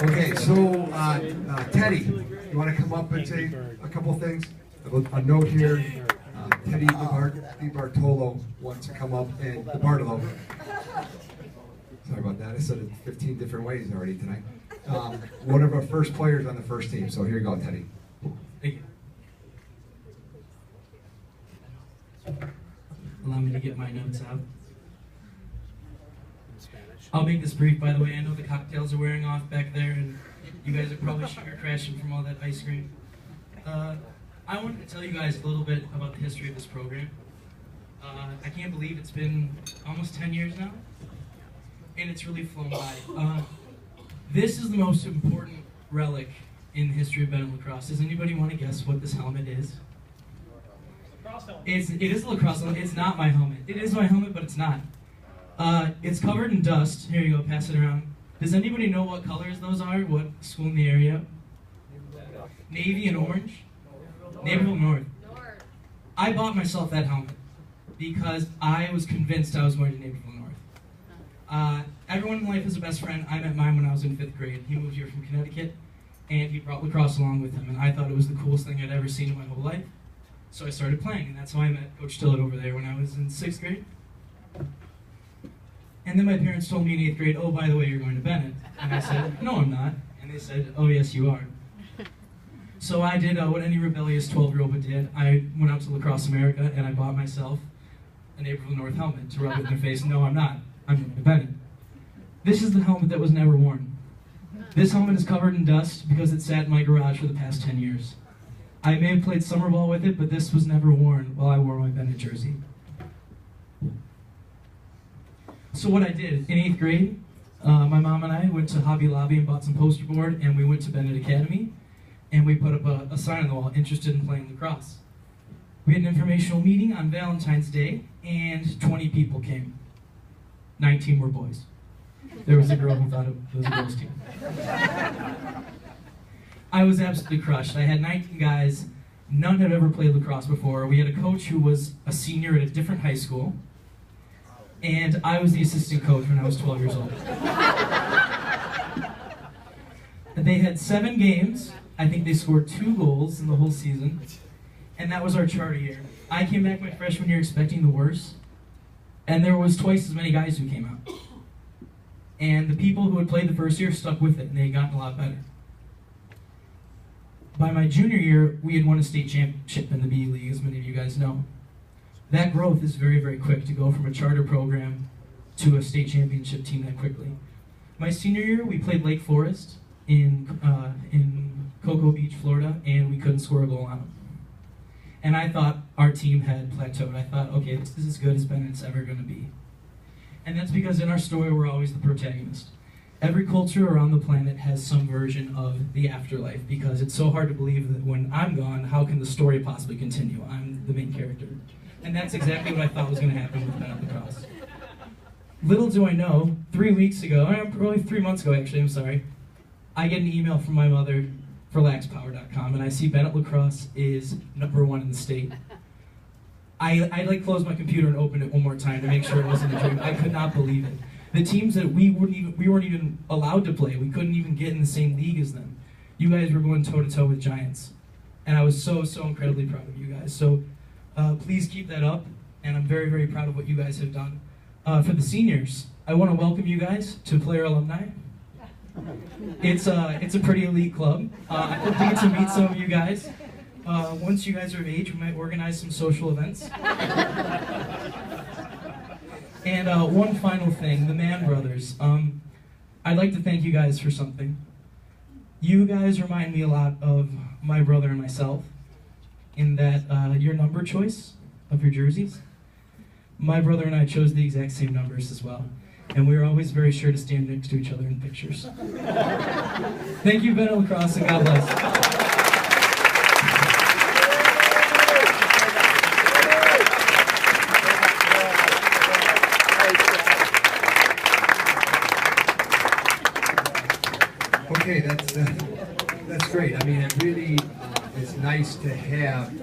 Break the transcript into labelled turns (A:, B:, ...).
A: Okay, so Teddy, you want to come up and say a couple things? A note here. Teddy DiBartolo wants to come up and DiBartolo. Sorry about that. I said it 15 different ways already tonight. One of our first players on the first team. So here you go, Teddy.
B: Thank you. Allow me to get my notes out. I'll make this brief, by the way. I know the cocktails are wearing off back there, and you guys are probably sugar crashing from all that ice cream. I wanted to tell you guys a little bit about the history of this program. I can't believe it's been almost 10 years now, and it's really flown by. This is the most important relic in the history of Bennett lacrosse. Does anybody want to guess what this helmet is? It is a lacrosse helmet. It's not my helmet. It is my helmet, but it's not. It's covered in dust. Here you go, pass it around. Does anybody know what colors those are? What school in the area? Navy and orange? Naperville North. I bought myself that helmet because I was convinced I was going to Naperville North. Everyone in life is a best friend. I met mine when I was in 5th grade. He moved here from Connecticut, and he brought lacrosse along with him, and I thought it was the coolest thing I'd ever seen in my whole life. So I started playing, and that's how I met Coach Tillett over there when I was in 6th grade. And then my parents told me in 8th grade, oh, by the way, you're going to Bennett. And I said, no, I'm not. And they said, oh, yes, you are. So I did what any rebellious 12-year-old would did. I went out to Lacrosse America, and I bought myself a Naperville North helmet to rub it in their face. No, I'm not. I'm going to Bennett. This is the helmet that was never worn. This helmet is covered in dust because it sat in my garage for the past 10 years. I may have played summer ball with it, but this was never worn while I wore my Bennett jersey. So what I did, in 8th grade, my mom and I went to Hobby Lobby and bought some poster board, and we went to Bennett Academy, and we put up a sign on the wall, interested in playing lacrosse. We had an informational meeting on Valentine's Day, and 20 people came. 19 were boys. There was a girl who thought it was a girls' team. I was absolutely crushed. I had 19 guys. None had ever played lacrosse before. We had a coach who was a senior at a different high school. And I was the assistant coach when I was 12 years old. They had 7 games. I think they scored 2 goals in the whole season. And that was our charter year. I came back my freshman year expecting the worst. And there was twice as many guys who came out. And the people who had played the first year stuck with it, and they had gotten a lot better. By my junior year, we had won a state championship in the B League, as many of you guys know. That growth is very, very quick to go from a charter program to a state championship team that quickly. My senior year, we played Lake Forest in Cocoa Beach, Florida, and we couldn't score a goal on them. And I thought our team had plateaued. I thought, okay, this is as good as Bennett's ever going to be. And that's because in our story, we're always the protagonist. Every culture around the planet has some version of the afterlife because it's so hard to believe that when I'm gone, how can the story possibly continue? I'm the main character. And that's exactly what I thought was going to happen with Bennett lacrosse. Little do I know, 3 weeks ago, probably 3 months ago actually, I'm sorry, I get an email from my mother for laxpower.com, and I see Bennett lacrosse is #1 in the state. I like closed my computer and opened it one more time to make sure it wasn't a dream. I could not believe it. The teams that we weren't even allowed to play, we couldn't even get in the same league as them. You guys were going toe-to-toe with giants. And I was so, so incredibly proud of you guys. So please keep that up, and I'm very, very proud of what you guys have done. For the seniors, I want to welcome you guys to Player Alumni. It's a pretty elite club. I hope to get to meet some of you guys. Once you guys are of age, we might organize some social events. And one final thing, the Mann brothers. I'd like to thank you guys for something. You guys remind me a lot of my brother and myself in that your number choice of your jerseys. My brother and I chose the exact same numbers as well. And we were always very sure to stand next to each other in pictures. Thank you, Bennett lacrosse, and God bless.
A: Okay, that's great. I mean, it really is nice to have